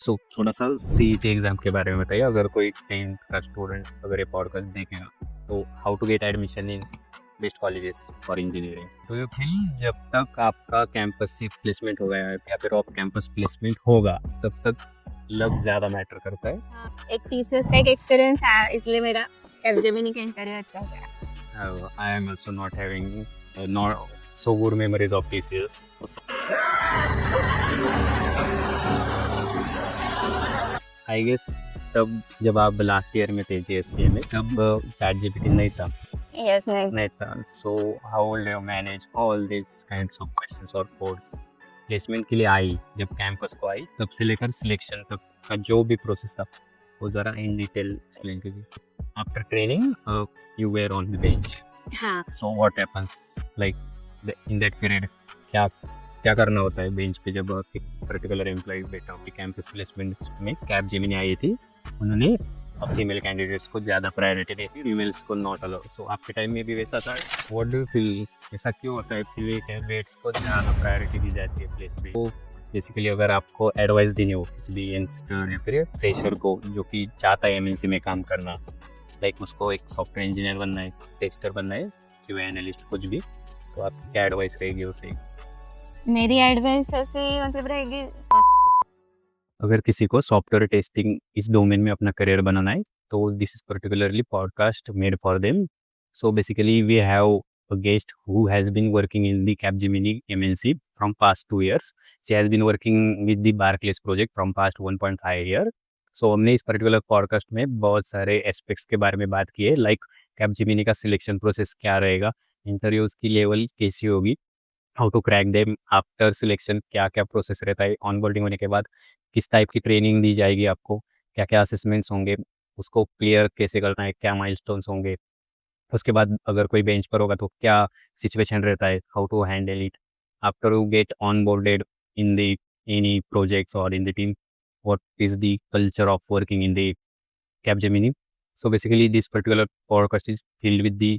सो थोड़ा सा CET exam के बारे में बताइए। अगर कोई 10th का स्टूडेंट अगर ये पॉडकास्ट देखेगा तो how to get admission in best colleges for engineering. तो यू थिंक जब तक आपका कैंपस से प्लेसमेंट होगा या फिर ऑफ कैंपस प्लेसमेंट होगा तब तक लक ज़्यादा मैटर करता है। हाँ, एक टीसीएस का एक एक्सपीरियंस है, इसलिए मेरा कैपजेमिनी का इंटरव्यू अच्छा गया। I am also not having not so good memories of TCS. I guess तब जब आप लास्ट ईयर में थे जीएसपी में तब चैट जीपीटी नहीं था। यस नहीं नहीं था। So how will you manage all this kinds of questions और कोड्स। प्लेसमेंट के लिए आई जब कैंपस को आई तब से लेकर सिलेक्शन तक का जो भी प्रोसेस था वो ज़रा इन डिटेल एक्सप्लेन कीजिए। After training you were on the bench. हाँ so what happens like in that period क्या क्या करना होता है बेंच पे जब एक पर्टिकुलर एम्प्लॉय बेटा की कैंपस प्लेसमेंट में कैपजेमिनी आई थी। उन्होंने फीमेल कैंडिडेट्स को ज़्यादा प्रायोरिटी दी थी, फीमेल्स को नॉट अलाउ। सो आपके टाइम में भी वैसा था? व्हाट डू यू फील ऐसा क्यों होता है फीमेल कैंडिडेट्स को ज़्यादा प्रायोरिटी दी जाती है प्लेस पे? तो बेसिकली अगर आपको एडवाइस देनी हो किसी भी यंगस्टर या फिर फ्रेशर को जो कि चाहता है एमएनसी में काम करना, लाइक उसको एक सॉफ्टवेयर इंजीनियर बनना है, टेस्टर बनना है, क्यूए एनालिस्ट कुछ भी, तो आपकी क्या एडवाइस रहेगी उसे? मेरी एडवाइस ऐसी मतलब रहेगी, अगर किसी को सॉफ्टवेयर टेस्टिंग इस डोमेन में अपना करियर बनाना है तो this is particularly podcast made for them. So basically we have a guest who has been working in the Capgemini MNC from past 2 years. She has been working with the Barclays project from past 1.5 year. So हमने इस particular podcast में बहुत सारे aspects के बारे में बात की है, लाइक कैपजेमिनी का सिलेक्शन प्रोसेस क्या रहेगा, इंटरव्यूज की लेवल कैसी होगी, how to crack them after selection, क्या क्या प्रोसेस रहता है, ऑनबोर्डिंग होने के बाद किस टाइप की ट्रेनिंग दी जाएगी आपको, क्या क्या असेसमेंट्स होंगे, उसको क्लियर कैसे करना है, क्या माइलस्टोन्स होंगे, उसके बाद अगर कोई बेंच पर होगा तो क्या सिचुएशन रहता है, how to handle it after you get on boarded in the any projects और in the team, what is the culture of working in the Capgemini. So basically this particular podcast is filled with the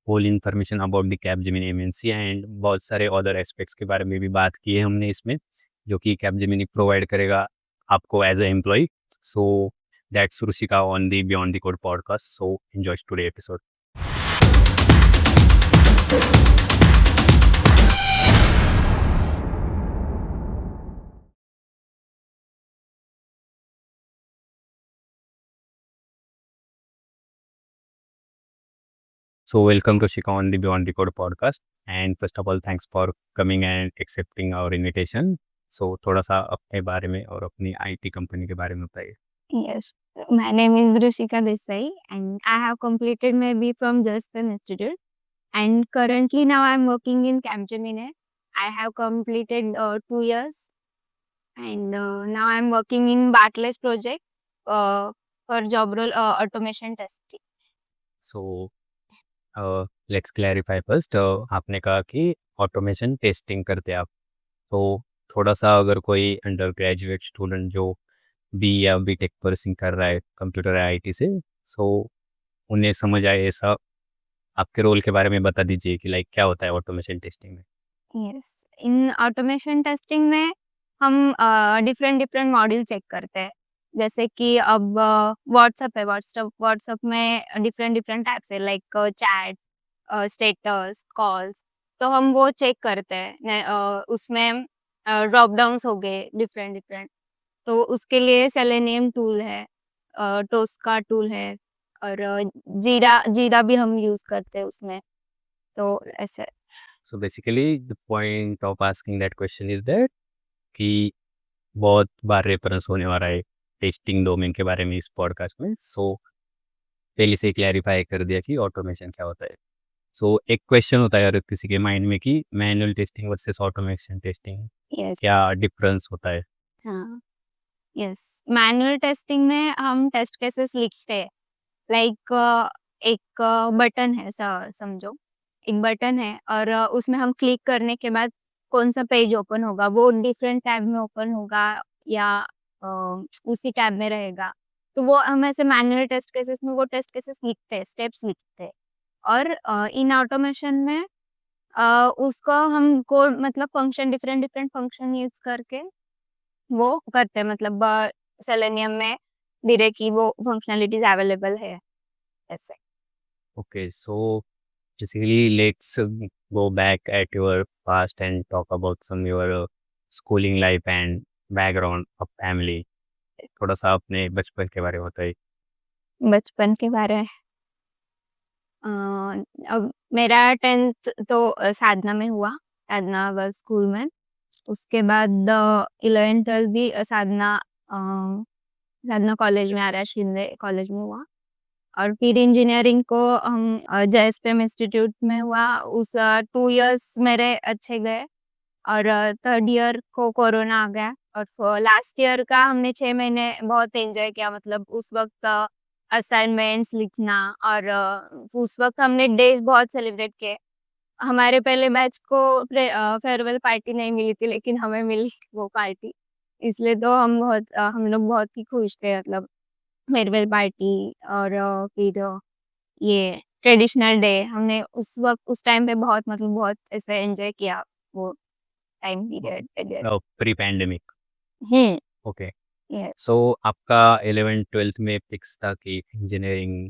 whole information about the Capgemini MNC and बहुत सारे other aspects के बारे में भी बात की है हमने इसमें, जो कि Capgemini प्रोवाइड करेगा आपको as a employee. So that's Ruchika on the beyond the code podcast. So enjoy today episode. So welcome Rushika on the Beyond the Code podcast. And first of all, thanks for coming and accepting our invitation. So थोड़ा सा अपने बारे में और अपनी IT company के बारे में बताइए. yes. My name is Rushika Desai and I have completed my B from Just An Institute, and currently now I'm working in Capgemini. I have completed 2 years, and now I'm working in Barclays project for job role automation testing. So let's clarify first. आपने कहा कि automation testing करते हैं आप, तो थोड़ा सा अगर कोई अंडर ग्रेजुएट स्टूडेंट जो बी या बी टेक परसिंग कर रहा है कंप्यूटर आईटी से, सो उन्हें समझ आए ऐसा आपके रोल के बारे में बता दीजिए कि लाइक क्या होता है ऑटोमेशन टेस्टिंग में. यस, इन ऑटोमेशन टेस्टिंग में हम डिफरेंट डिफरेंट मॉड्यूल चेक करते हैं। जैसे कि अब व्हाट्सएप है, व्हाट्सएप में डिफरेंट डिफरेंट टाइप्स है, लाइक चैट, स्टेटस, कॉल्स। तो हम वो चेक करते हैं उसमें ड्रॉप डाउन्स हो गए डिफरेंट डिफरेंट। तो उसके लिए सेलेनियम टूल है, टोस्का टूल है, और जीरा जीरा भी हम यूज करते हैं उसमें। तो ऐसे। So basically the point of asking that question is that कि बहुत बार रेफरेंस होने वाला है टेस्टिंग डोमेन के बारे में इस पॉडकास्ट में. सो पहले से क्लैरिफाई कर दिया कि ऑटोमेशन क्या होता है. सो एक क्वेश्चन होता है अगर किसी के माइंड में कि manual testing versus automation testing, yes. क्या डिफरेंस होता है? हाँ, यस। मैनुअल टेस्टिंग में हम टेस्ट केसेस लिखते हैं, लाइक एक बटन है, समझो एक बटन है, और उसमें हम क्लिक करने के बाद कौन सा पेज ओपन होगा, वो डिफरेंट टैब में ओपन होगा या अ, उसी टैब में रहेगा। तो वो हम ऐसे मैनुअल टेस्ट केसेस में वो टेस्ट केसेस लिखते हैं, स्टेप्स लिखते हैं। और इन ऑटोमेशन में उसको हम कोड मतलब function, different different function use करके वो करते हैं, मतलब सेलेनियम में धीरे की वो फंक्शनैलिटीज़ अवेलेबल है, ऐसे। Okay, so basically, let's go back at your past and talk about some your schooling life and background of family. थोड़ा सा अपने बचपन के बारे में बताइए। बचपन के बारे में अ, अब मेरा 10th तो साधना में हुआ, साधना गर्ल्स स्कूल में। उसके बाद 11th-12th भी साधना कॉलेज में आर्या शिंदे कॉलेज में हुआ और फिर इंजीनियरिंग को हम जेएसपीएम इंस्टीट्यूट में हुआ। उस 2 इयर्स मेरे अच्छे गए और 3rd ईयर को कोरोना आ गया और लास्ट ईयर का हमने 6 महीने बहुत एन्जॉय किया। मतलब उस वक़्त असाइनमेंट्स लिखना और उस वक़्त हमने डेज़ बहुत सेलिब्रेट किए। हमारे पहले बैच को फेयरवेल पार्टी नहीं मिली थी, लेकिन हमें मिली वो पार्टी। इसलिए तो हम लोग बहुत ही खुश थे, मतलब फेयरवेल पार्टी और फिर ये ट्रेडिशनल डे हमने उस वक़्त उस टाइम पे बहुत, मतलब बहुत ऐसे एन्जॉय किया वो टाइम पीरियड अगर। Pre pandemic. Hmm, okay, yes, so आपका 11th-12th में फिक्स था कि इंजीनियरिंग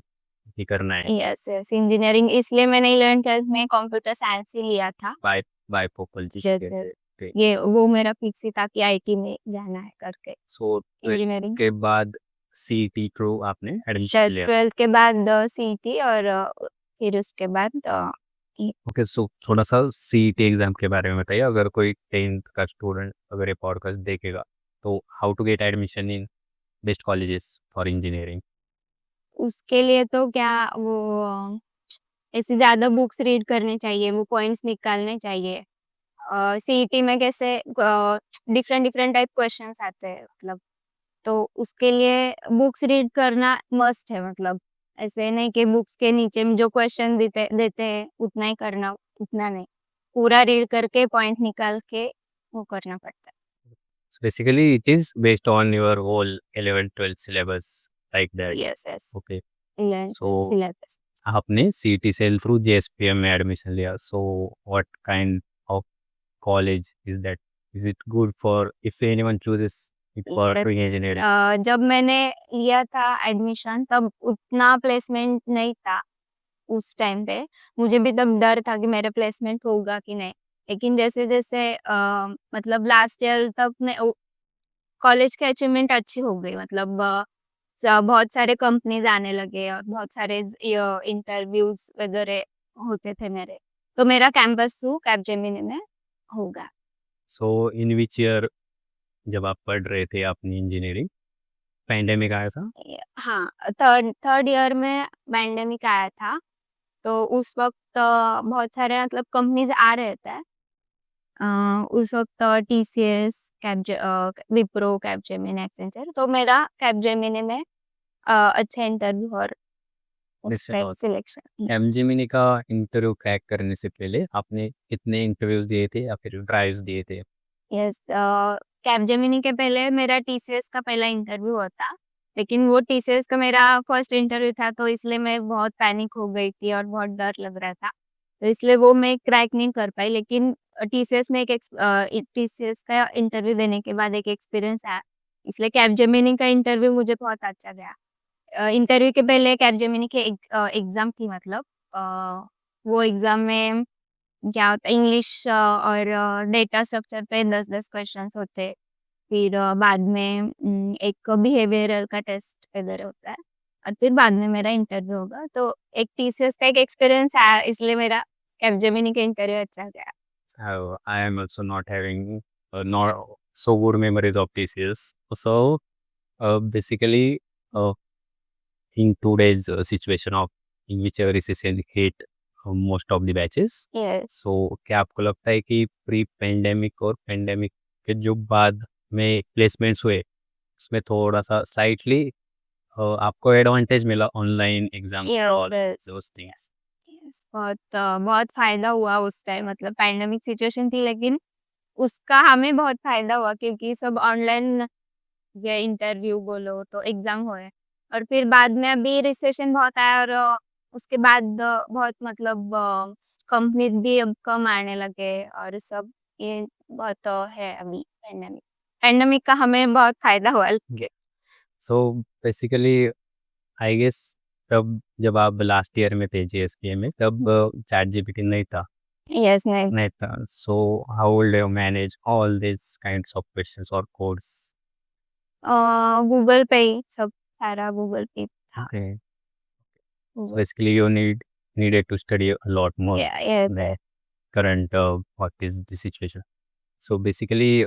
ही करना है यस, इंजीनियरिंग इसलिए मैंने 11th-12th में कंप्यूटर साइंस ही लिया था। बाय बायफोकल जिसे यस, कहते यस, हैं। ओके, ये वो मेरा फिक्स ही था कि आईटी में जाना है करके, सो 12th इंजीनियरिंग। के बाद सीईटी थ्रू आपने एडमिशन लिया। 12th के बाद सीईटी और फिर उसके बाद ये ओके, सो थोड़ा सा सीईटी एग्जाम के बारे में बताइए। अगर कोई 10th का स्टूडेंट अगर ये पॉडकास्ट देखेगा तो how to get admission in best colleges for engineering. उसके लिए तो क्या वो ऐसे ज़्यादा बुक्स रीड करने चाहिए, वो पॉइंट्स निकालने चाहिए। सीईटी में कैसे डिफरेंट डिफरेंट टाइप क्वेश्चंस आते हैं, मतलब तो उसके लिए बुक्स रीड करना मस्ट है। मतलब ऐसे नहीं कि बुक्स के नीचे में जो क्वेश्चन देते देते हैं उतना ही करना, उतना नहीं। पूरा रीड करके पॉइंट निकाल के वो करना पड़ता So basically, it is based on your whole 11th-12th syllabus like है। that. Yes, yes, Okay. 11th So syllabus. आपने सीईटी सेल थ्रू जेएसपीएम में एडमिशन लिया. So what kind of college is that? Is it good for if anyone chooses it for but doing engineering? जब मैंने लिया था admission तब उतना placement नहीं था उस टाइम पे। मुझे भी तब डर था कि मेरा प्लेसमेंट होगा कि नहीं। लेकिन जैसे-जैसे मतलब लास्ट ईयर तक मैं कॉलेज की अचीवमेंट अच्छी हो गई। मतलब बहुत सारे कंपनीज़ आने लगे और बहुत सारे इंटरव्यूज़ वगैरह होते थे मेरे। तो मेरा कैंपस थ्रू कैपजेमिनी में होगा। So in which year जब आप पढ़ रहे थे अपनी इंजीनियरिंग पैंडेमिक आया था? हाँ, थर्ड थर्ड ईयर में पैंडेमिक आया था। तो उस वक़्त बहुत सारे मतलब कंपनीज़ आ रहे थे। उस वक़्त टीसीएस, विप्रो, कैपजेमिनी, एक्सेंचर, तो मेरा कैपजेमिनी में अच्छा इंटरव्यू और उस टाइप सिलेक्शन। एमजेमिनी का इंटरव्यू क्रैक करने से पहले आपने कितने इंटरव्यूज दिए थे या फिर ड्राइव्स दिए थे? यस, कैपजेमिनी के पहले मेरा टीसीएस का पहला इंटरव्यू हुआ था। लेकिन वो टीसीएस का मेरा फर्स्ट इंटरव्यू था, तो इसलिए मैं बहुत पैनिक हो गई थी और बहुत डर लग रहा था। तो इसलिए वो मैं क्रैक नहीं कर पाई। लेकिन टीसीएस में टीसीएस का इंटरव्यू देने के बाद एक एक्सपीरियंस आया। इसलिए कैपजेमिनी का इंटरव्यू मुझे बहुत अच्छा गया। इंटरव्यू के पहले कैपजेमिनी की एग्ज़ाम थी, मतलब वो एग्ज़ाम में क्या होता है, इंग्लिश और डेटा स्ट्रक्चर पे 10-10 क्वेश्चंस होते। फिर बाद में एक बिहेवियरल का टेस्ट वगैरह होता है और फिर बाद में मेरा इंटरव्यू होगा। तो एक टीसीएस का एक एक्सपीरियंस आया, इसलिए मेरा कैपजेमिनी का इंटरव्यू अच्छा गया। I am also not having not so good memories of TCS. So basically, in today's situation of in which a recession hit most of the batches, yes. so क्या आपको लगता है कि प्री पेंडेमिक और pandemic के जो बाद में प्लेसमेंट्स हुए उसमें थोड़ा सा स्लाइटली आपको एडवांटेज मिला online exam all yes, those things? Yes, बहुत फ़ायदा हुआ उस टाइम। मतलब पैंडेमिक सिचुएशन थी, लेकिन उसका हमें बहुत फ़ायदा हुआ क्योंकि सब ऑनलाइन ये इंटरव्यू बोलो तो एग्ज़ाम हुए और फिर बाद में अभी रिसेशन बहुत आया और उसके बाद बहुत, मतलब कंपनीज़ भी अब कम आने लगे और सब ये बहुत है अभी पैंडेमिक। पैंडेमिक का हमें बहुत फ़ायदा हुआ। सो बेसिकली आई गेस तब जब आप लास्ट ईयर में थे जेएसपीए में तब चैट जीपीटी नहीं था यस, नहीं। नहीं था so how will you manage all this kinds of questions और कोड्स गूगल पे ही सब सारा गूगल पे था। Okay so Google basically you needed to study a lot more yes, than current what is the situation so basically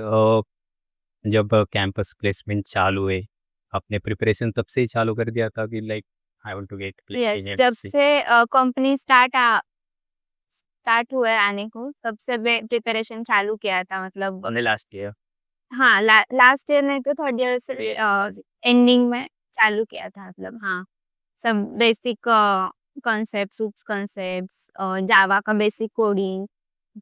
जब campus placement चालू हुए आपने प्रिपरेशन तब से ही चालू कर दिया था कि like I want to get yes, placement जब से कंपनी स्टार्ट हुआ है आने को, तब से मैं प्रिपरेशन चालू किया था, मतलब ऑन द लास्ट ईयर हाँ, लास्ट ईयर नहीं तो थर्ड ईयर से एंडिंग में चालू किया था, मतलब हाँ, सब बेसिक कॉन्सेप्ट्स, हुक्स कॉन्सेप्ट्स, जावा का बेसिक कोडिंग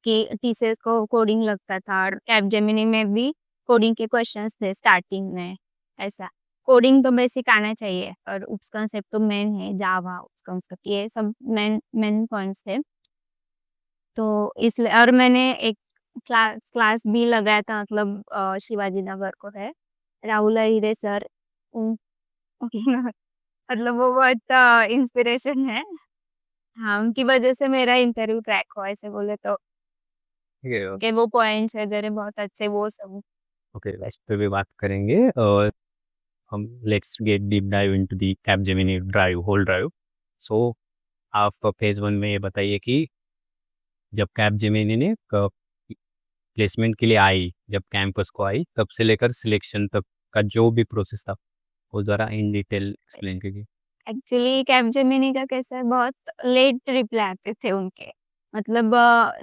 कि टीसीएस को कोडिंग लगता था और कैपजेमिनी में भी कोडिंग के क्वेश्चंस थे स्टार्टिंग में, ऐसा। कोडिंग तो बेसिक आना चाहिए और हुक्स कॉन्सेप्ट तो मेन है, जावा, हुक्स कॉन्सेप्ट ये सब मेन मेन पॉइंट्स थे। तो इसलिए और मैंने एक क्लास भी लगाया था, मतलब शिवाजी नगर को है, राहुल अहिरे सर, उन मतलब वो बहुत इंस्पिरेशन है। हाँ, उनकी वजह से मेरा इंटरव्यू क्रैक हुआ ऐसे बोले तो, कि वो पॉइंट्स है जरे बहुत अच्छे वो सब। ओके इस पे भी बात करेंगे और हम let's get deep dive into the Capgemini drive whole drive so आप फेज वन में ये बताइए कि जब कैपजेमिनी ने प्लेसमेंट के लिए आई जब कैंपस को आई तब से लेकर सिलेक्शन तक का जो भी प्रोसेस था वो ज़रा इन डिटेल एक्सप्लेन कीजिए एक्चुअली कैपजेमिनी का कैसा है, बहुत लेट रिप्लाई आते थे उनके, मतलब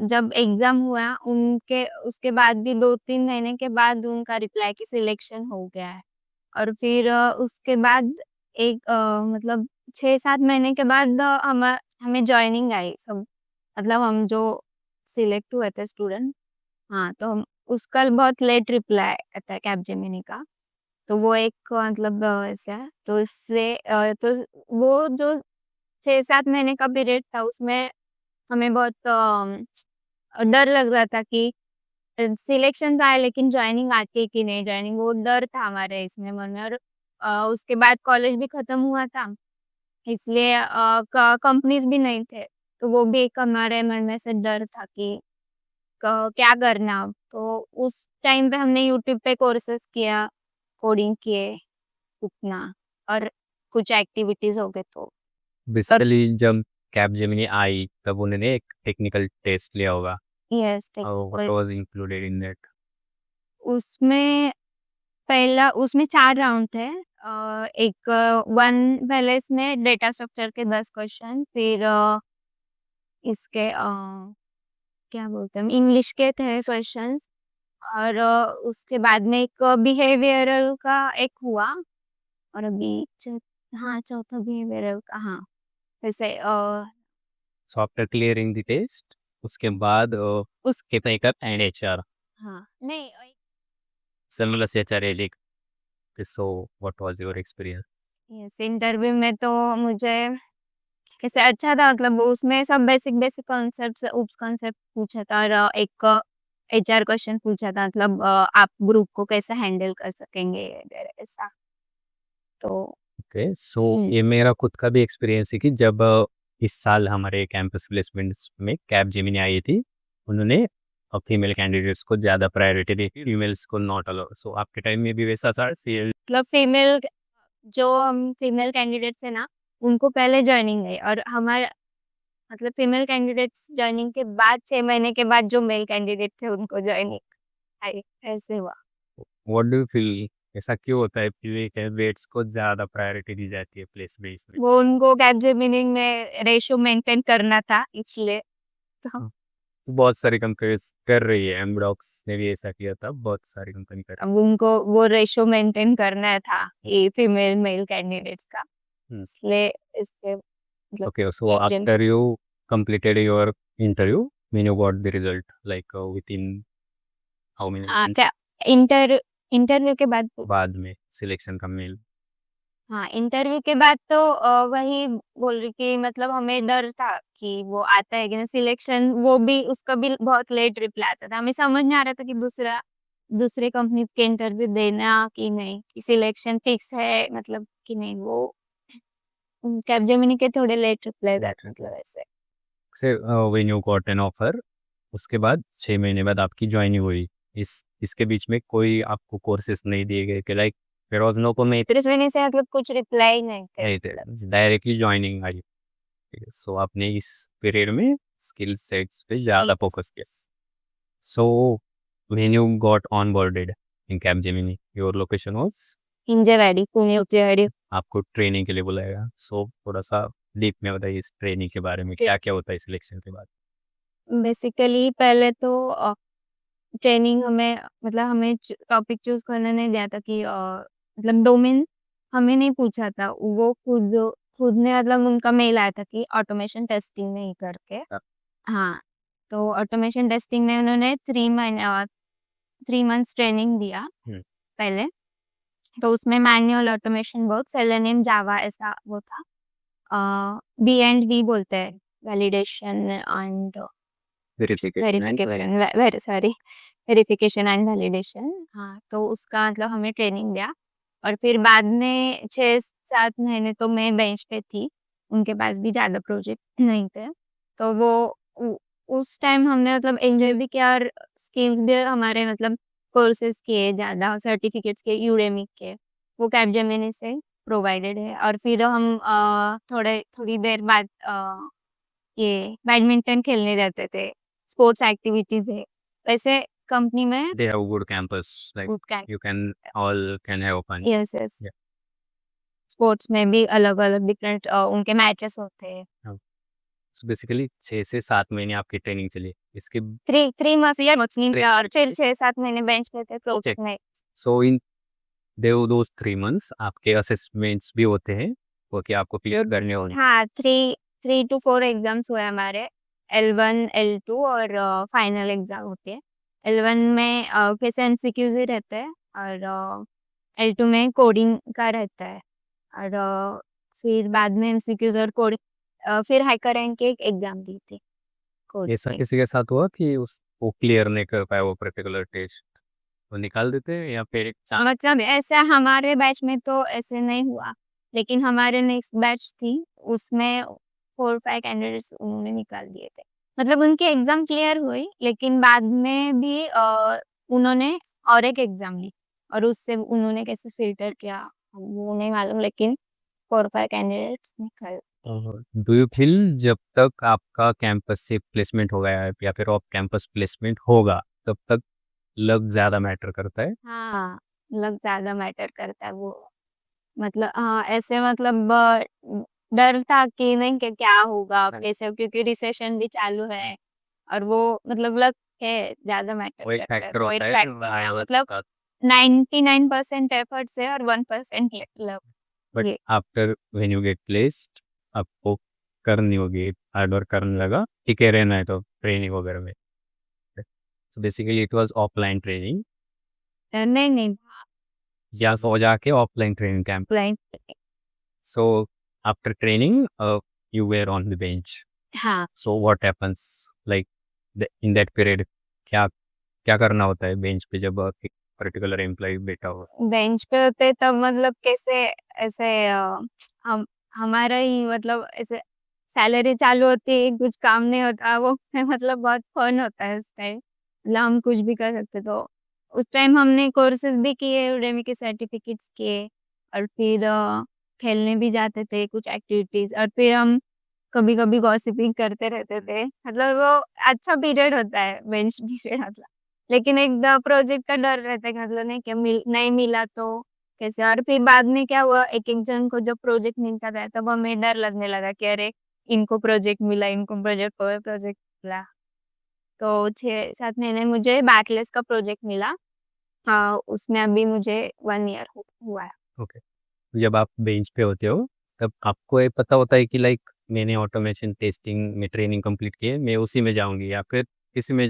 जब एग्जाम हुआ उनके उसके बाद भी 2-3 महीने के बाद उनका रिप्लाई की सिलेक्शन हो गया है। और फिर उसके बाद एक मतलब 6-7 महीने के बाद हमें जॉइनिंग आई सब, मतलब हम जो सिलेक्ट हुए थे स्टूडेंट, हाँ, तो हम उसका बहुत लेट रिप्लाई आता है कैपजेमिनी का। तो वो एक मतलब ऐसा है, तो इससे तो वो जो 6-7 महीने का पीरियड था उसमें हमें बहुत डर लग रहा था कि सिलेक्शन तो आया लेकिन जॉइनिंग आती है कि नहीं जॉइनिंग, वो डर था हमारे इसमें मन में। और उसके बाद कॉलेज भी खत्म हुआ था, इसलिए कंपनीज भी नहीं थे, तो वो भी एक हमारे मन में से डर था कि क्या करना अब? तो उस टाइम पे हमने यूट्यूब पे कोर्सेस किया, कोडिंग किए उतना, और कुछ एक्टिविटीज हो गए तो कर बेसिकली जब कैपजेमिनी आई तब उन्होंने एक टेक्निकल टेस्ट लिया होगा yes what was included in that उसमें पहला उसमें 4 राउंड थे। एक वन पहले इसमें डेटा स्ट्रक्चर के 10 क्वेश्चन, फिर इसके क्या बोलते हैं इंग्लिश के थे क्वेश्चंस, और उसके बाद में एक बिहेवियरल का एक हुआ, और अभी हाँ, चौथा बिहेवियरल का, हाँ, जैसे so after clearing the test उसके बाद उस उसके मेकअप एंड एचआर हाँ, नहीं सिमिलर से एचआर एलिक so what was your experience yes, interview में तो मुझे कैसे अच्छा था, मतलब वो उसमें सब बेसिक बेसिक कॉन्सेप्ट्स उप्स कॉन्सेप्ट पूछा था, और एक एचआर क्वेश्चन पूछा था, मतलब आप ग्रुप को कैसे हैंडल कर सकेंगे वगैरह ऐसा। तो ओके सो हुँ, ये मेरा खुद का भी एक्सपीरियंस है कि जब इस साल हमारे कैंपस प्लेसमेंट्स में कैप जेमिनी आई थी उन्होंने फीमेल कैंडिडेट्स को ज़्यादा प्रायोरिटी दी फीमेल्स को नॉट अलाउ सो आपके टाइम में भी वैसा था फील्ड मतलब जो हम फीमेल कैंडिडेट्स है ना, उनको पहले जॉइनिंग है, और हमारा मतलब फीमेल कैंडिडेट्स जॉइनिंग के बाद 6 महीने के बाद जो मेल कैंडिडेट थे उनको जॉइनिंग आई, ऐसे हुआ। व्हाट डू यू फील ऐसा क्यों होता है फीमेल कैंडिडेट्स को ज़्यादा प्रायोरिटी दी जाती है प्लेस बेस में वो उनको कैपजेमिनी में रेशियो मेंटेन करना था इसलिए, तो हाँ, तो बहुत सारी कंपनीज कर रही है एमडॉक्स ने भी ऐसा किया था बहुत सारी कंपनी कर अब उनको वो रेशियो मेंटेन करना था ये फीमेल मेल कैंडिडेट्स का, रही है इसलिए इसके मतलब Okay, so captain after you completed your interview, when you got the result, like within how many months क्या इंटर इंटरव्यू के बाद बाद में सिलेक्शन का मेल हाँ, इंटरव्यू के बाद तो वही बोल रही कि मतलब हमें डर था कि वो आता है कि नहीं सिलेक्शन, वो भी उसका भी बहुत लेट रिप्लाई आता था, हमें समझ नहीं आ रहा था कि दूसरा दूसरे कंपनीज के इंटरव्यू देना कि नहीं, कि सिलेक्शन फिक्स है मतलब कि नहीं, वो कैपजेमिनी के थोड़े लेट रिप्लाई देते मतलब ऐसे। से when you got an offer, उसके बाद 6 महीने बाद आपकी जॉइनिंग हुई। इसके बीच में कोई आपको कोर्सेस नहीं दिए गए कि like there was no commit? 30 महीने से मतलब कुछ रिप्लाई नहीं थे नहीं थे, मतलब। Directly joining I. ठीक है, सो आपने इस पीरियड में स्किल सेट्स पे ज़्यादा फोकस किया। So when you got onboarded in Capgemini, your location was? Hinjewadi, Pune उच्चेवाड़ी। आपको ट्रेनिंग के लिए बुलाया गया। सो थोड़ा-सा डीप में बताइए इस ट्रेनिंग के बारे में, फिर क्या-क्या होता है सिलेक्शन के बाद? बेसिकली पहले तो ट्रेनिंग हमें मतलब हमें टॉपिक चूज करने नहीं दिया था कि मतलब डोमेन हमें नहीं पूछा था, वो खुद खुद ने मतलब उनका मेल आया था कि ऑटोमेशन टेस्टिंग नहीं करके। हाँ, तो ऑटोमेशन टेस्टिंग में उन्होंने 3 मंथ्स ट्रेनिंग दिया हुँ। पहले। तो उसमें मैनुअल ऑटोमेशन वर्क, सेलेनियम, जावा ऐसा वो था। बी एंड वी बोलते हैं, validation and verification and verification and validation. हाँ, तो उसका मतलब हमें ट्रेनिंग दिया और फिर बाद में 6-7 महीने तो मैं बेंच पे थी, उनके पास भी ज़्यादा प्रोजेक्ट नहीं थे। तो वो उ उस टाइम हमने मतलब एन्जॉय भी किया और स्किल्स भी हमारे मतलब कोर्सेज़ किए ज़्यादा, सर्टिफिकेट्स के, यूडेमी के, वो कैपजेमिनी से प्रोवाइडेड है। और फिर हम थोड़ी देर बाद ये बैडमिंटन खेलने जाते थे, स्पोर्ट्स एक्टिविटीज़ है। वैसे कंपनी में they have good campus, like boot camp. you can all can have fun. Yes, yes. Yeah. Sports में भी अलग-अलग डिफरेंट उनके मैचेस होते हैं। हाँ, so basically 6 से 7 महीने आपकी ट्रेनिंग चली। इसके 3 मंथ्स या Three- और फिर 6-7 महीने बेंच पे थे प्रोजेक्ट में। सो इन दोज 3 मंथ्स आपके असेसमेंट्स भी होते हैं, वो कि आपको क्लियर करने होंगे। हाँ, 3 टू 4 एग्ज़ाम्स हुए हमारे, L1, L2 और फाइनल एग्ज़ाम होती है। L1 में कैसे एमसीक्यूज़ ही रहते हैं और L2 में कोडिंग का रहता है और फिर बाद में एमसीक्यूज़ और फिर हैकर की एक एग्ज़ाम दी थी कोड ऐसा की। किसी के साथ हुआ कि उस वो क्लियर नहीं कर पाया वो पर्टिकुलर टेस्ट, वो निकाल देते हैं या फिर एक चांस? मतलब ऐसा हमारे बैच में तो ऐसे नहीं हुआ, लेकिन हमारे नेक्स्ट बैच थी, उसमें 4-5 कैंडिडेट्स उन्होंने निकाल दिए थे। मतलब उनकी एग्ज़ाम क्लियर हुई, लेकिन बाद में भी उन्होंने और एक एग्ज़ाम ली और उससे उन्होंने कैसे फ़िल्टर किया, वो नहीं मालूम, लेकिन 4-5 कैंडिडेट्स निकल। डू यू फील जब तक आपका कैंपस से प्लेसमेंट हो गया है या फिर ऑफ कैंपस प्लेसमेंट होगा, तब तक लक ज़्यादा मैटर करता है? हाँ, लक ज़्यादा मैटर करता है वो। मतलब हाँ, ऐसे मतलब डर था कि नहीं कि क्या होगा, कैसे, क्योंकि रिसेशन भी चालू है और वो मतलब लक है, ज़्यादा मैटर वो एक करता है। फैक्टर वो होता एक है फैक्टर है, मतलब का। 99% एफर्ट्स है और 1% लक, बट ये। After when you get placed, आपको करनी होगी, हार्ड वर्क करने लगा, टिके रहना है तो ट्रेनिंग वगैरह में। So basically it was offline training नहीं, नहीं, या सो जाके offline training camp. Offline. So after training you were on the bench. हाँ, so what happens like in that period, क्या क्या करना होता है बेंच पे जब एक पर्टिकुलर एम्प्लॉय बैठा हो? बेंच पे होते तब मतलब कैसे ऐसे हम हमारा ही मतलब ऐसे सैलरी चालू होती है, कुछ काम नहीं होता, वो मतलब बहुत फन होता है उस टाइम। मतलब हम कुछ भी कर सकते, तो उस टाइम हमने कोर्सेज़ भी किए, यूडेमी के सर्टिफिकेट्स किए और फिर खेलने भी जाते थे कुछ एक्टिविटीज़ और फिर हम कभी-कभी गॉसिपिंग करते रहते थे। मतलब वो अच्छा पीरियड होता है बेंच पीरियड मतलब। लेकिन एक प्रोजेक्ट का डर रहता है कि मतलब नहीं, क्या नहीं मिला तो कैसे? और फिर बाद में क्या हुआ, एक-एक जन को जब प्रोजेक्ट मिलता था तब हमें डर लगने लगा कि अरे! इनको प्रोजेक्ट मिला, इनको प्रोजेक्ट, कोई प्रोजेक्ट मिला। तो 6-7 महीने मुझे बैकलेस का प्रोजेक्ट मिला। उसमें अभी मुझे 1 ईयर हुआ है। ओके। जब आप बेंच पे होते हो, तब आपको ये पता होता है कि लाइक मैंने ऑटोमेशन टेस्टिंग में ट्रेनिंग कंप्लीट की है, मैं उसी में जाऊँगी या फिर किसी में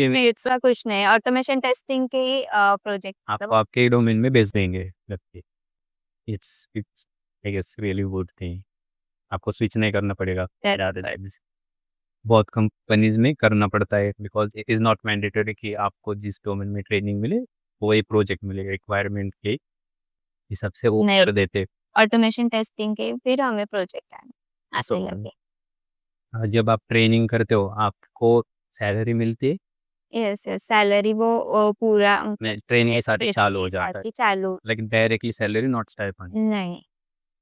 नहीं, ऐसा कुछ नहीं है, ऑटोमेशन टेस्टिंग के ही प्रोजेक्ट आपको मतलब। आपके ही डोमेन में भेज देंगे करके। It's I guess really good thing. आपको स्विच नहीं करना पड़ेगा ज़्यादा टाइम से। बहुत कंपनीज़ में करना पड़ता है because it is not mandatory कि आपको जिस डोमेन में ट्रेनिंग मिले, कोई प्रोजेक्ट मिलेगा रिक्वायरमेंट के हिसाब से वो नहीं। कर देते। ऑटोमेशन टेस्टिंग के फिर हमें प्रोजेक्ट आने सो लगे। जब आप ट्रेनिंग करते हो आपको सैलरी मिलती है? यस, यस, सैलरी वो पूरा मैं ट्रेनिंग के साथ ही चालू हो के जाता साथ है, ही चालू। Like directly salary not stipend. नहीं,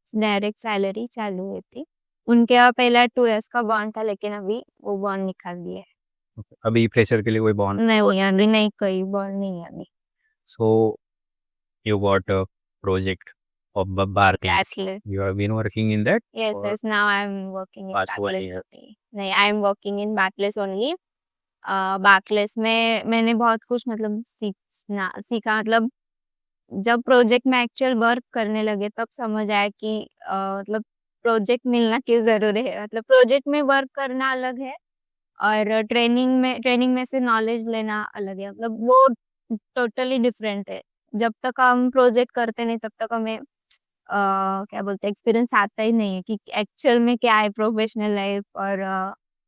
डायरेक्ट सैलरी चालू हुई थी। उनके यहाँ पहला 2 इयर्स का बॉन्ड था, लेकिन अभी वो बॉन्ड निकाल दिया है। अभी फ्रेशर के लिए कोई बॉन्ड? नहीं, अभी नहीं, कोई बॉन्ड नहीं है अभी। सो you got a project of Barclays. Bachelor. You have been working in that Yes, for yes, now I'm working in past 1 Bachelor's year. only. नहीं, I am working in Bachelor's only. Bachelor's में मैंने बहुत कुछ मतलब सीखा, मतलब जब project में एक्चुअल वर्क करने लगे तब समझ आया कि मतलब प्रोजेक्ट मिलना क्यों ज़रूरी है। मतलब प्रोजेक्ट में वर्क करना अलग है और ट्रेनिंग में से नॉलेज लेना अलग है। मतलब वो टोटली डिफरेंट है। जब तक हम प्रोजेक्ट करते नहीं तब तक हमें क्या बोलते हैं, एक्सपीरियंस आता ही नहीं है कि एक्चुअल में क्या है प्रोफेशनल लाइफ और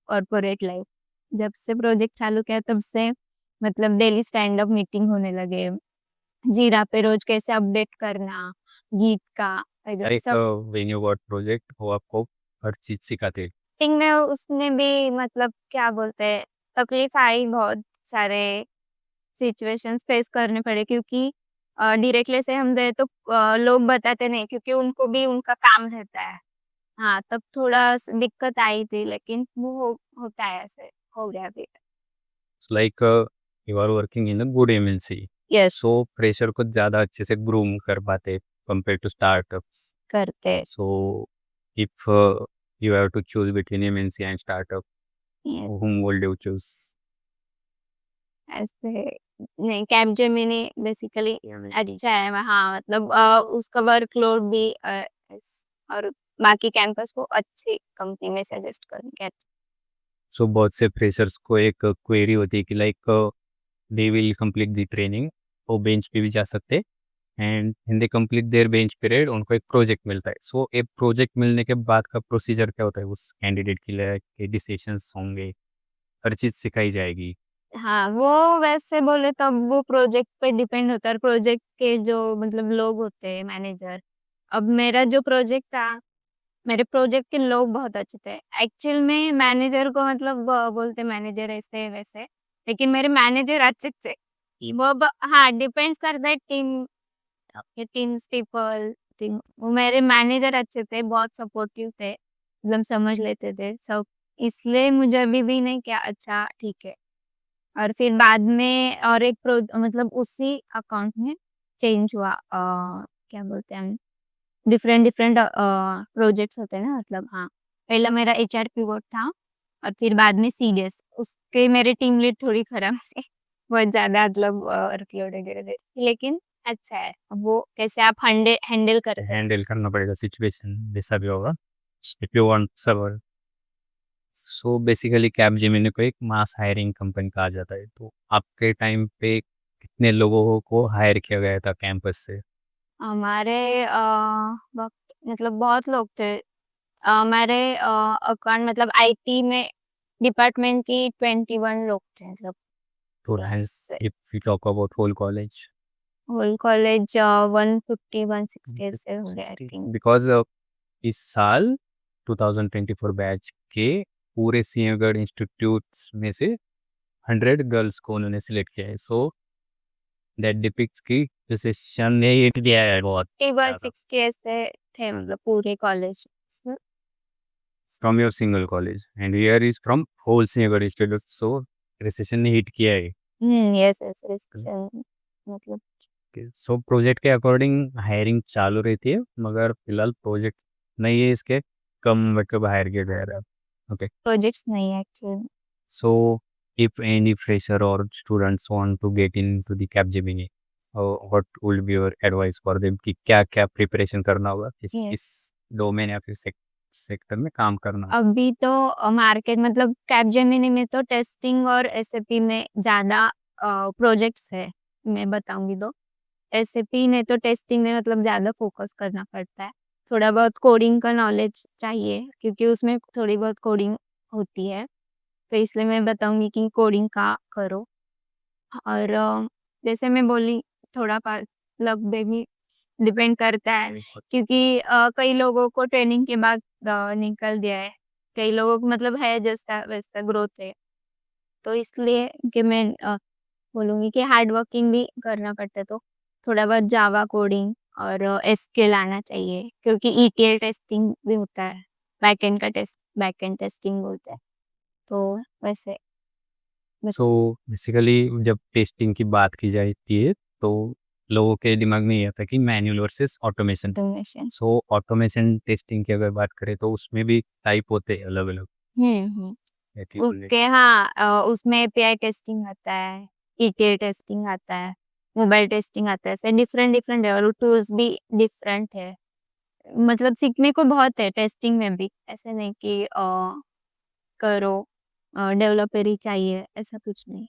कॉर्पोरेट लाइफ। जब से प्रोजेक्ट चालू किया तब से मतलब डेली स्टैंड अप मीटिंग होने लगे। जीरा पे रोज कैसे अपडेट करना, गीट का वगैरह लाइक सब। व्हेन यू गॉट प्रोजेक्ट वो आपको हर चीज़ सिखाते हैं। मीटिंग में उसमें भी मतलब क्या बोलते हैं, तकलीफ आई, बहुत सारे सिचुएशंस फेस करने पड़े क्योंकि डायरेक्टली से हम गए तो लोग बताते नहीं क्योंकि उनको भी उनका काम रहता है। हाँ, तब थोड़ा दिक्कत आई थी, लेकिन वो होता है, ऐसे हो गया फिर। Like you are working in a good MNC, yes, so fresher को ज़्यादा अच्छे से ग्रूम कर पाते कंपेयर टू स्टार्टअप्स। करते। So if you have to choose between MNC and startup, यस, whom would you choose? ऐसे नहीं, कैपजेमिनी बेसिकली अच्छा है। हाँ, मतलब उसका वर्कलोड भी और बाकी कैंपस को अच्छी कंपनी में सजेस्ट करेंगे। सो बहुत से फ्रेशर्स को एक क्वेरी होती है कि like they will complete the training, वो बेंच पे भी जा सकते and in they complete their bench period उनको एक प्रोजेक्ट मिलता है। सो एक प्रोजेक्ट मिलने के बाद का प्रोसीजर क्या होता है उस कैंडिडेट के लिए? के डिसीजंस होंगे, हर चीज़ सिखाई जाएगी। हाँ, वो वैसे बोले तो अब वो प्रोजेक्ट पे डिपेंड होता है। प्रोजेक्ट के जो मतलब लोग होते हैं, मैनेजर। अब मेरा जो प्रोजेक्ट था, मेरे प्रोजेक्ट के लोग बहुत अच्छे थे। एक्चुअल में मैनेजर को मतलब बोलते मैनेजर ऐसे वैसे, लेकिन मेरे मैनेजर अच्छे थे। वो हाँ, डिपेंड्स करता है टीम, आपके टीम्स पीपल, टीम। वो मेरे मैनेजर अच्छे थे, बहुत सपोर्टिव थे, मतलब समझ लेते थे सब। इसलिए मुझे अभी भी नहीं क्या, अच्छा ठीक है। और फिर बाद में और एक मतलब उसी अकाउंट में चेंज हुआ, क्या बोलते हैं हम, डिफरेंट डिफरेंट प्रोजेक्ट्स होते हैं ना, मतलब हाँ। पहला मेरा एचआर पिवोट था और फिर बाद में सीडीएस। उसके मेरे टीम लीड थोड़ी खराब थी, बहुत ज़्यादा मतलब वर्कलोड वगैरह दे, लेकिन अच्छा है। अब वो कैसे आप हैंडल करते हैं। हैंडल करना पड़ेगा सिचुएशन जैसा भी होगा, if you want server. So basically Capgemini को एक मास हायरिंग कंपनी कहा जाता है। तो आपके टाइम पे कितने लोगों को हायर किया गया था कैंपस से? हमारे वक़्त मतलब बहुत लोग थे। मेरे अकाउंट मतलब आईटी में डिपार्टमेंट की 21 लोग थे, मतलब तो पूरा has if we talk about whole college, whole college 150-160 ऐसे हो गए आई थिंक। बिकॉज़ इस साल 2024 बैच के पूरे सिंहगढ़ इंस्टीट्यूट्स में से 100 गर्ल्स को उन्होंने सिलेक्ट किया है। सो दैट डिपिक्ट्स कि रिसेशन ने हिट दिया है बहुत ज़्यादा 51-60 ऐसे थे, मतलब पूरे कॉलेज में। From your single college and here is from whole Sinhgad institute. So recession ने हिट किया है। यस, यस, रिसेप्शन मतलब। सो प्रोजेक्ट के अकॉर्डिंग हायरिंग चालू रहती है, मगर फिलहाल प्रोजेक्ट नहीं है इसके, कम मतलब हायर किया जा रहा है। ओके। प्रोजेक्ट्स नहीं है actually. So, if any fresher or students want to get into the Capgemini, what would be your advice for them कि क्या क्या प्रिपरेशन करना होगा यस, इस डोमेन या फिर सेक्टर में काम करना होगा? अभी तो मार्केट मतलब कैपजेमिनी में तो टेस्टिंग और एसएपी में ज़्यादा प्रोजेक्ट्स है, मैं बताऊँगी तो। एसएपी में तो टेस्टिंग में मतलब ज़्यादा फ़ोकस करना पड़ता है। थोड़ा बहुत कोडिंग का नॉलेज चाहिए क्योंकि उसमें थोड़ी बहुत कोडिंग होती है। तो इसलिए मैं बताऊँगी कि कोडिंग का करो। और जैसे मैं बोली थोड़ा लक पे भी डिपेंड करता है क्योंकि कई लोगों को ट्रेनिंग के बाद निकल दिया है, कई लोगों को मतलब है जैसा वैसा ग्रोथ है। तो इसलिए कि मैं बोलूँगी कि हार्ड वर्किंग भी करना पड़ता है, तो थोड़ा बहुत जावा कोडिंग और एसक्यूएल आना चाहिए क्योंकि ईटीएल टेस्टिंग भी होता है, बैकएंड टेस्टिंग बोलते हैं। तो वैसे सो बेसिकली जब टेस्टिंग की बात की जाती है तो लोगों के दिमाग में ये आता है कि मैनुअल वर्सेस ऑटोमेशन। ऑटोमेशन। सो ऑटोमेशन टेस्टिंग की अगर बात करें तो उसमें भी टाइप होते हैं अलग-अलग। हुँ। जैसे बोले ओके, हाँ, उसमें एपीआई टेस्टिंग आता है, ईटीएल टेस्टिंग आता है, मोबाइल टेस्टिंग आता है, ऐसे डिफरेंट-डिफरेंट है और टूल्स भी डिफरेंट है। मतलब सीखने को बहुत है टेस्टिंग में भी, ऐसे नहीं कि करो डेवलपर ही चाहिए, ऐसा कुछ नहीं।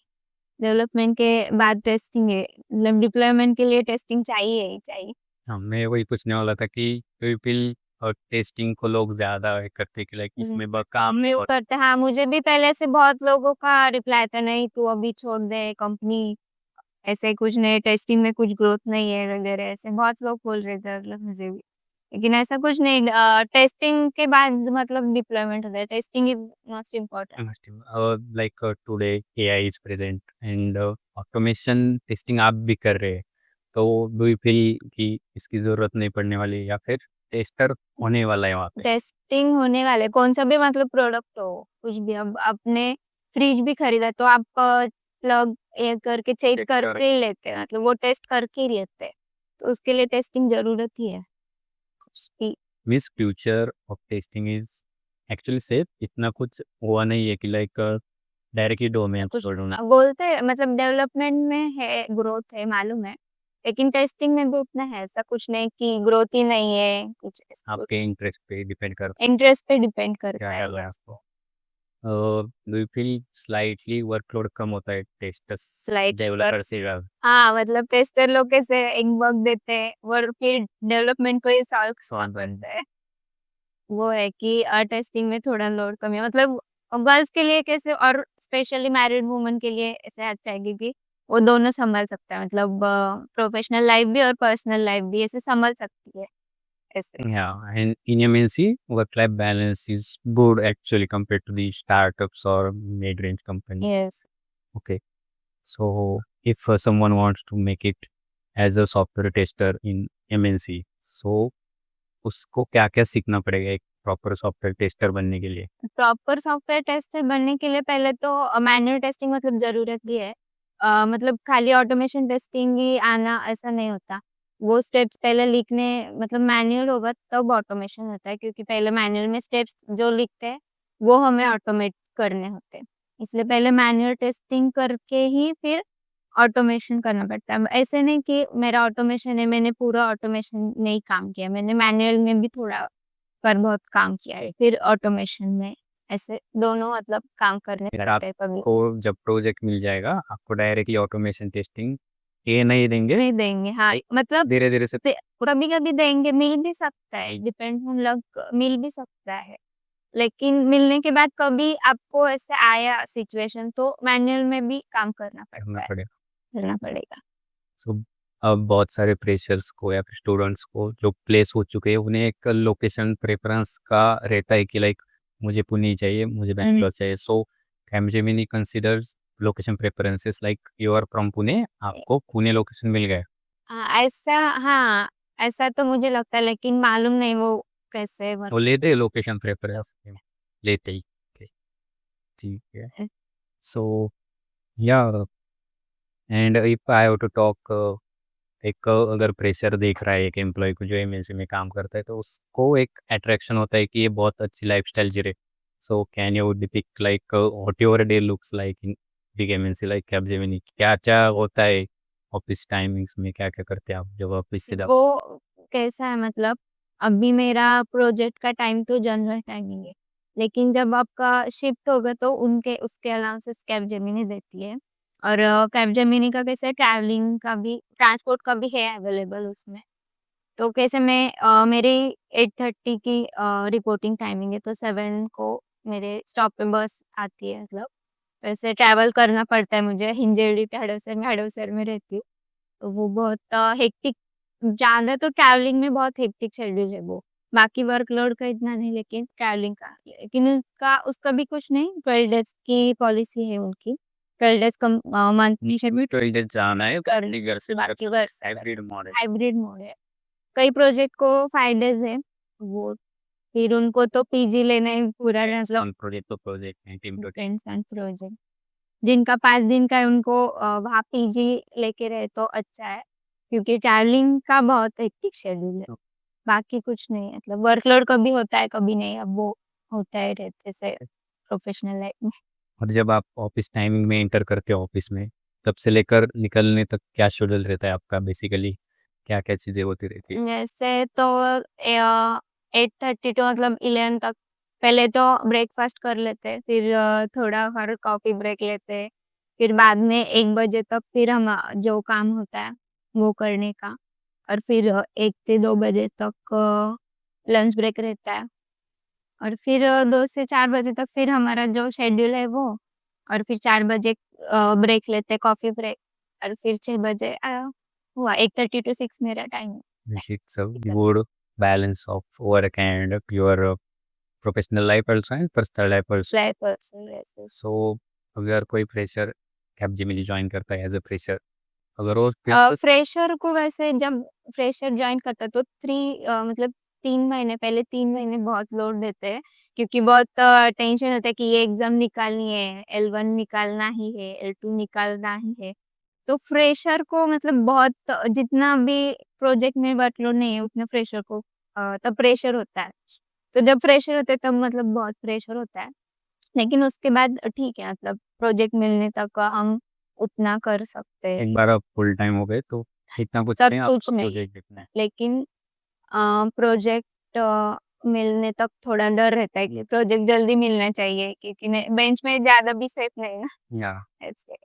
डेवलपमेंट के बाद टेस्टिंग है, मतलब डिप्लॉयमेंट के लिए टेस्टिंग चाहिए ही चाहिए। हाँ, मैं वही पूछने वाला था कि पीपल और टेस्टिंग को लोग ज़्यादा करते हैं कि लाइक हुँ। इसमें ब काम मैं वो और करते हाँ, मुझे भी पहले से बहुत लोगों का रिप्लाई था, नहीं तू अभी छोड़ दे कंपनी, ऐसे कुछ नहीं, टेस्टिंग में कुछ ग्रोथ नहीं है वगैरह ऐसे बहुत लोग बोल रहे थे मतलब मुझे भी। लेकिन ऐसा कुछ नहीं, टेस्टिंग के बाद मतलब डिप्लॉयमेंट होता है, testing is most important. Like today AI is present and automation testing आप भी कर रहे हैं। तो डू यू फील कि इसकी ज़रूरत नहीं पड़ने वाली या फिर टेस्टर होने वाला है वहाँ पे? टेस्टिंग होने वाले कौन-सा भी मतलब प्रोडक्ट हो, कुछ भी अब आपने फ्रिज भी खरीदा तो आप प्लग ये करके चेक चेक कर करके ही लेते हैं, मतलब वो टेस्ट करके ही लेते हैं। तो उसके लिए टेस्टिंग ज़रूरत ही है उसकी। Means future of testing is actually safe इतना कुछ हुआ नहीं है कि लाइक डायरेक्टली डोमेन कुछ छोड़ना। बोलते हैं मतलब डेवलपमेंट में है, ग्रोथ है मालूम है, लेकिन टेस्टिंग में भी उतना है, ऐसा कुछ नहीं कि ग्रोथ ही नहीं है, कुछ ऐसा आपके इंटरेस्ट पे डिपेंड करता है इंटरेस्ट पे डिपेंड क्या करता है करना ये। है आपको। Do you feel slightly workload कम होता है टेस्टर्स स्लाइड पर डेवलपर से ज़्यादा? हाँ, मतलब टेस्टर लोग कैसे एक बग देते हैं और फिर डेवलपमेंट को ही सॉल्व करना सॉल्व करना। पड़ता है। वो है कि टेस्टिंग में थोड़ा लोड कम है, मतलब गर्ल्स के लिए कैसे और स्पेशली मैरिड वुमन के लिए ऐसे अच्छा है क्योंकि वो दोनों सँभाल सकता है, मतलब प्रोफेशनल लाइफ भी और पर्सनल लाइफ भी ऐसे सँभाल सकती है, ऐसे। Yeah, and in MNC, work-life balance is good actually compared to the startups or mid-range companies. Yes. Okay, so if someone wants to make it as a software tester in MNC, so उसको क्या-क्या सीखना पड़ेगा एक proper software tester बनने के लिए? Proper software tester बनने के लिए पहले तो मैनुअल टेस्टिंग मतलब ज़रूरत ही है। मतलब खाली ऑटोमेशन टेस्टिंग ही आना ऐसा नहीं होता। वो स्टेप्स पहले लिखने मतलब मैनुअल होगा तब ऑटोमेशन होता है क्योंकि पहले मैनुअल में स्टेप्स जो लिखते हैं, वो हमें ऑटोमेट करने होते हैं। इसलिए पहले मैनुअल टेस्टिंग करके ही फिर ऑटोमेशन करना पड़ता है। ऐसे नहीं कि मेरा ऑटोमेशन है, मैंने पूरा ऑटोमेशन में ही काम किया। मैंने मैनुअल में भी थोड़ा पर बहुत काम किया है, फिर ऑटोमेशन में ऐसे दोनों मतलब काम करने फिर पड़ते हैं कभी। आपको जब प्रोजेक्ट मिल जाएगा, आपको डायरेक्टली ऑटोमेशन टेस्टिंग ये नहीं देंगे, नहीं देंगे हाँ, मतलब धीरे-धीरे से ते कभी-कभी देंगे, मिल भी सकता है, डिपेंड ऑन लक मिल भी सकता है। लेकिन मिलने के बाद कभी आपको ऐसे आया सिचुएशन तो मैनुअल में भी काम करना करना पड़ता है, पड़ेगा। करना पड़ेगा। सो अब बहुत सारे फ्रेशर्स को या फिर स्टूडेंट्स को जो प्लेस हो चुके हैं उन्हें एक लोकेशन प्रेफरेंस का रहता है कि लाइक मुझे पुणे ही चाहिए, मुझे हुँ। बैंगलोर चाहिए। So Capgemini considers location preferences like you are from Pune, आपको पुणे लोकेशन मिल गया। हाँ, ऐसा तो मुझे लगता है लेकिन मालूम नहीं वो कैसे वो मतलब लेते हैं लोकेशन प्रेफरेंस लेते ही थे, ठीक है। So yeah and if I have to talk एक अगर प्रेशर देख रहा है एक एम्प्लॉय को जो एमएनसी में काम करता है तो उसको एक अट्रैक्शन होता है कि ये बहुत अच्छी लाइफस्टाइल जी रहे। So can you depict like what your day looks like in big MNC like Capgemini क्या क्या होता है ऑफिस टाइमिंग्स में क्या क्या करते हैं आप जब ऑफिस से वो कैसा है मतलब अभी मेरा प्रोजेक्ट का टाइम तो जनरल टाइमिंग है, लेकिन जब आपका शिफ्ट होगा तो उनके उसके अलाउंसेस कैपजेमिनी देती है और कैपजेमिनी का कैसे ट्रैवलिंग का भी ट्रांसपोर्ट का भी है अवेलेबल उसमें। तो कैसे मैं मेरी 8:30 की रिपोर्टिंग टाइमिंग है तो 7 को मेरे स्टॉप पे बस आती है मतलब वैसे ट्रैवल करना पड़ता है मुझे हिंजड़ी हडपसर में रहती हूँ। तो वो बहुत हेक्टिक, ज़्यादा तो ट्रैवलिंग में बहुत हेक्टिक शेड्यूल है वो। बाकी वर्कलोड का इतना नहीं, लेकिन ट्रैवलिंग का, लेकिन उसका उसका भी कुछ नहीं, 12 डेज़ की पॉलिसी है उनकी। 12 डेज़ मंथली शेड्यूल 12 डेज जाना है, कर बाकी घर से बाकी घर से हाइब्रिड मोड है। हाइब्रिड मोड है। कई प्रोजेक्ट को 5 डेज़ है, वो फिर उनको तो पीजी लेना है पूरा, मतलब ऑन प्रोजेक्ट तो प्रोजेक्ट है, team to team. Depends on project. जिनका 5 दिन का है उनको वहाँ पीजी लेके रहे तो अच्छा है, क्योंकि ट्रैवलिंग का बहुत हेक्टिक शेड्यूल है। बाकी कुछ नहीं है, मतलब वर्कलोड कभी होता है, कभी नहीं, अब वो होता है रहते से प्रोफेशनल लाइफ में। और जब आप ऑफिस टाइमिंग में एंटर करते हो ऑफिस में, तब से लेकर निकलने तक क्या शेड्यूल रहता है आपका बेसिकली? क्या-क्या चीज़ें होती रहती है? वैसे तो 8:30 टू मतलब 11 तक पहले तो ब्रेकफ़ास्ट कर लेते हैं, फिर थोड़ा और कॉफ़ी ब्रेक लेते हैं, फिर बाद में 1 बजे तक फिर हम जो काम होता है, वो करने का, और फिर 1 से 2 बजे तक लंच ब्रेक रहता है, और फिर 2 से 4 बजे तक फिर हमारा जो शेड्यूल है वो, और फिर 4 बजे ब्रेक लेते हैं, कॉफ़ी ब्रेक, और फिर 6 बजे हुआ 8:30 टू 6 मेरा टाइम है। It's a good balance of work and your professional life also and personal life also. Life person वैसे। So अगर कोई फ्रेशर कैपजेमिनी जॉइन करता है एज़ अ फ्रेशर, अगर वो फ्रेशर को वैसे जब फ्रेशर जॉइन करता है तो मतलब 3 महीने पहले 3 महीने बहुत लोड देते हैं, क्योंकि बहुत टेंशन होता है कि ये एग्ज़ाम निकालनी है, L1 निकालना ही है, L2 निकालना ही है। तो फ्रेशर को मतलब बहुत जितना भी प्रोजेक्ट में वर्कलोड नहीं है उतना फ्रेशर को तब प्रेशर होता है। तो जब फ्रेशर होता है तब मतलब बहुत प्रेशर होता है। लेकिन उसके बाद ठीक है, मतलब प्रोजेक्ट मिलने तक हम उतना कर सकते हैं। एक बार आप फुल टाइम हो गए तो इतना कुछ सब नहीं, कुछ आपका नहीं, प्रोजेक्ट देखना है। लेकिन प्रोजेक्ट मिलने तक थोड़ा डर रहता है कि प्रोजेक्ट जल्दी मिलना चाहिए, क्योंकि नहीं बेंच में ज़्यादा भी सेफ नहीं ना, या ऐसे।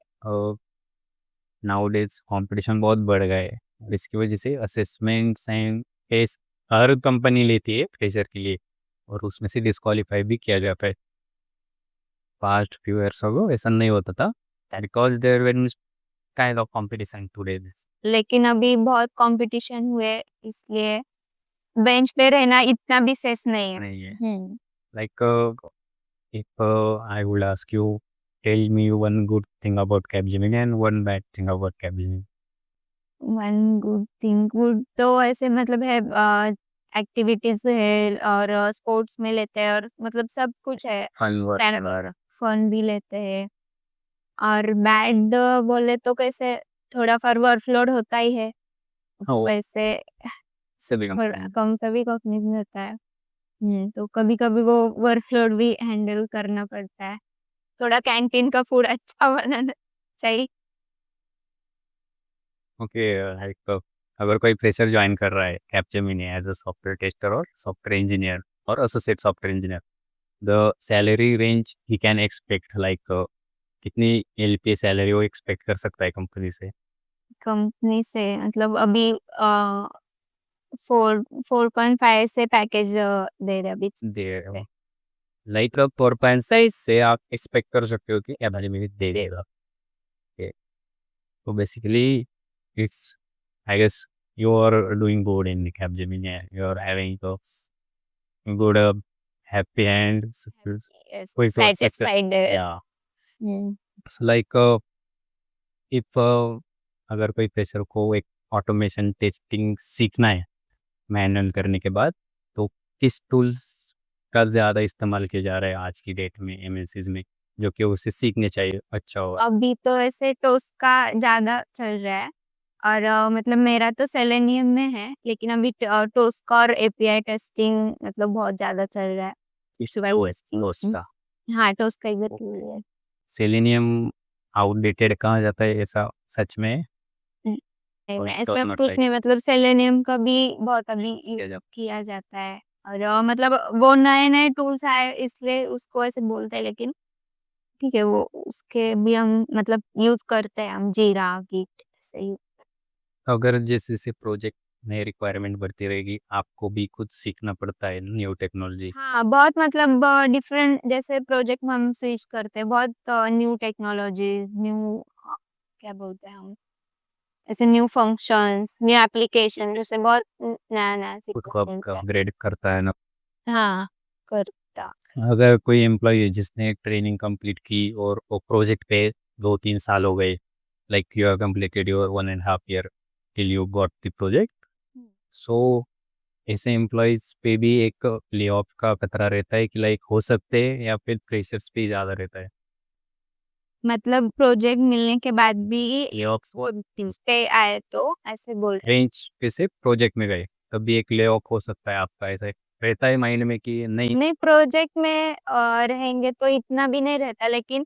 नाउअडेज़ कॉम्पिटिशन बहुत बढ़ गया है। और इसकी वजह से असेसमेंट्स एंड टेस्ट हर कंपनी लेती है फ्रेशर के लिए, और उसमें से डिस्क्वालीफाई भी किया जाता है। पास्ट फ्यू ईयर्स अगो ऐसा नहीं होता था, because there were kind of competition today this. लेकिन अभी बहुत कॉम्पिटिशन हुए, इसलिए बेंच पे रहना इतना भी सेफ नहीं है। नहीं है। Hmm. Like if I would ask you, tell me one good thing about Capgemini and one bad thing about Capgemini. One good thing, good तो ऐसे मतलब है एक्टिविटीज़ है, और स्पोर्ट्स में लेते हैं, और मतलब सब कुछ है। Fun work. फन भी लेते हैं, और बैड बोले तो कैसे थोड़ा फर वर्कलोड होता ही है, Oh, वैसे सभी और कंपनी कम सभी कंपनीज़ में होता है। तो कभी-कभी वो वर्कलोड भी हैंडल करना पड़ता है। थोड़ा कैंटीन का फूड अच्छा बनाना चाहिए। ओके। लाइक अगर कोई फ्रेशर ज्वाइन कर रहा है Capgemini as a software tester और सॉफ्टवेयर इंजीनियर और associate software engineer, the salary range he can expect, like कितनी एलपीए सैलरी वो एक्सपेक्ट कर सकता है कंपनी से? कंपनी से मतलब अभी 4.5 से पैकेज दे रहे अभी। दे लाइक पर पैसा से आप एक्सपेक्ट कर सकते हो कि कैपजेमिनी दे देगा। Okay. So basically, it's, I guess, you are doing good in Capgemini. You are having a good, happy and yes, quick to accept. Satisfied. Yeah. Hmm. So like, if अगर कोई fresher को एक automation testing सीखना है manual करने के बाद, तो किस टूल्स का ज़्यादा इस्तेमाल किया जा रहा है आज की डेट में एमएनसीज में, जो कि उसे सीखने चाहिए अच्छा होगा? अभी तो ऐसे टोस्ट का ज़्यादा चल रहा है, और मतलब मेरा तो सेलेनियम में है, लेकिन अभी टोस्ट का और एपीआई टेस्टिंग मतलब बहुत ज़्यादा चल रहा है। हुँ। उसका हाँ, टोस्ट का इधर टूल है। सेलेनियम आउटडेटेड कहा जाता है, ऐसा सच में है? हुँ। नहीं, और नहीं, डज़ इसमें नॉट कुछ लाइक नहीं, मतलब सेलेनियम का भी बहुत अभी किया जाता किया जाता है, और मतलब वो नए-नए टूल्स आए इसलिए उसको ऐसे बोलते हैं, लेकिन ठीक है, वो उसके भी हम मतलब यूज़ करते हैं हम, जीरा, गिट ऐसे ही। है। अगर जैसे-जैसे प्रोजेक्ट नई रिक्वायरमेंट बढ़ती रहेगी, आपको भी कुछ सीखना पड़ता है न्यू टेक्नोलॉजी। हाँ, बहुत मतलब डिफरेंट जैसे प्रोजेक्ट में हम स्विच करते हैं, बहुत न्यू टेक्नोलॉजीज़, न्यू क्या बोलते हैं हम, ऐसे न्यू फंक्शंस, न्यू एप्लीकेशन जैसे बहुत नया-नया खुद सीखने को को मिलता है। अपग्रेड करता है ना। हाँ, करता। अगर कोई एम्प्लॉय है जिसने ट्रेनिंग कंप्लीट की और वो प्रोजेक्ट पे 2-3 साल हो गए, like you have completed your 1 and half year till you got the project, so ऐसे एम्प्लॉयज पे भी एक ले ऑफ का खतरा रहता है कि लाइक हो सकते हैं या फिर फ्रेशर्स पे ज़्यादा रहता है मतलब प्रोजेक्ट मिलने के बाद भी ले ऑफ। पे आए तो ऐसे बोल रहे हैं। रेंज पे से प्रोजेक्ट में गए तब भी एक ले ऑफ हो सकता है आपका, ऐसा रहता है माइंड में कि नहीं। नहीं, प्रोजेक्ट में रहेंगे तो इतना भी नहीं रहता, लेकिन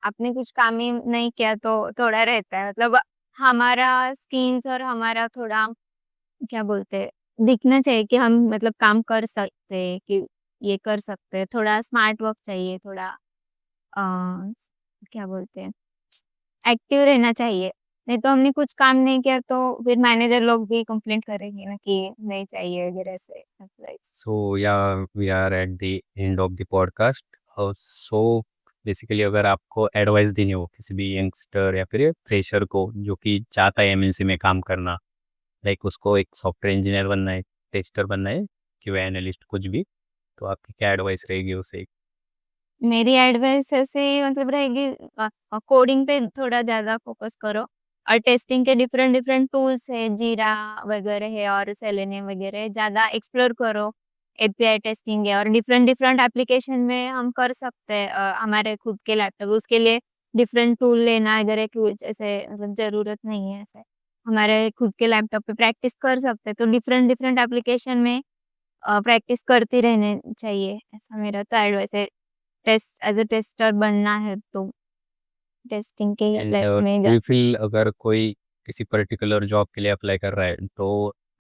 आपने कुछ काम ही नहीं किया तो थोड़ा रहता है। मतलब हमारा स्किल्स और हमारा थोड़ा क्या बोलते हैं, दिखना चाहिए कि हम मतलब काम कर सकते हैं, कि ये कर सकते हैं। थोड़ा स्मार्ट वर्क चाहिए, थोड़ा अ, क्या बोलते हैं, एक्टिव रहना चाहिए। नहीं तो हमने कुछ काम नहीं किया तो फिर मैनेजर लोग भी कंप्लेंट करेंगे ना कि नहीं चाहिए वगैरह से employees. So yeah we are at the end of the podcast. So basically अगर आपको एडवाइस देनी हो किसी भी यंगस्टर या फिर फ्रेशर को जो कि चाहता है एमएनसी में काम करना, लाइक उसको एक सॉफ्टवेयर इंजीनियर बनना है, टेस्टर बनना है, क्यूए एनालिस्ट कुछ भी, तो आपकी क्या एडवाइस रहेगी उसे? मेरी एडवाइस ऐसे मतलब रहेगी, कोडिंग पे थोड़ा ज़्यादा फोकस करो और टेस्टिंग के डिफरेंट डिफरेंट टूल्स है, जीरा वगैरह है और सेलेनियम वगैरह, ज़्यादा एक्सप्लोर करो। एपीआई टेस्टिंग है और डिफरेंट डिफरेंट एप्लीकेशन में हम कर सकते हैं, हमारे खुद के लैपटॉप उसके लिए डिफरेंट टूल लेना वगैरह कुछ ऐसे मतलब ज़रूरत नहीं है ऐसे। हमारे खुद के लैपटॉप पे प्रैक्टिस कर सकते हैं, तो डिफरेंट डिफरेंट एप्लीकेशन में प्रैक्टिस करती रहनी चाहिए, ऐसा मेरा तो एडवाइस है। टेस्ट एज़ अ टेस्टर बनना है तो टेस्टिंग के एंड लाइफ में डू यू फील अगर कोई किसी पर्टिकुलर जॉब के लिए अप्लाई कर रहा है तो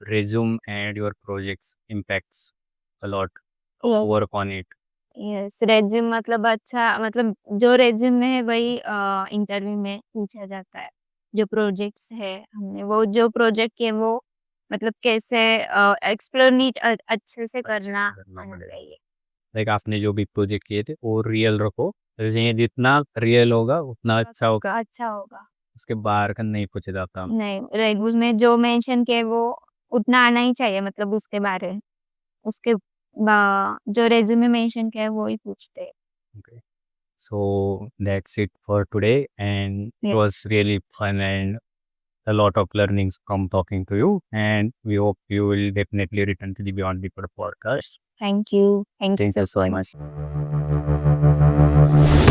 resume and your projects impacts a lot work on it? Yes, resume मतलब अच्छा, मतलब जो रेज़्यूम में है वही इंटरव्यू में पूछा जाता है। जो प्रोजेक्ट्स है हमने वो जो प्रोजेक्ट किए वो मतलब कैसे एक्सप्लेनेट अच्छे से अच्छे करना से करना आना पड़ेगा। चाहिए। लाइक आपने जो भी प्रोजेक्ट किए थे वो रियल रखो, ये जितना रियल होगा उतना अच्छा होगा, अच्छा होगा। उसके बाहर का नहीं पूछा जाता। नहीं, रेज़्यूम में जो मेंशन किए वो उतना आना ही चाहिए, मतलब उसके बारे में। उसके जो रेज़्यूम में मेंशन किया है वो ही पूछते हैं। Okay. So that's it for today, and it yes, was really fun and a lot of learnings from talking to you. And we hope you will definitely return to the Beyond Deeper podcast. Thank you Thank so you so much. much.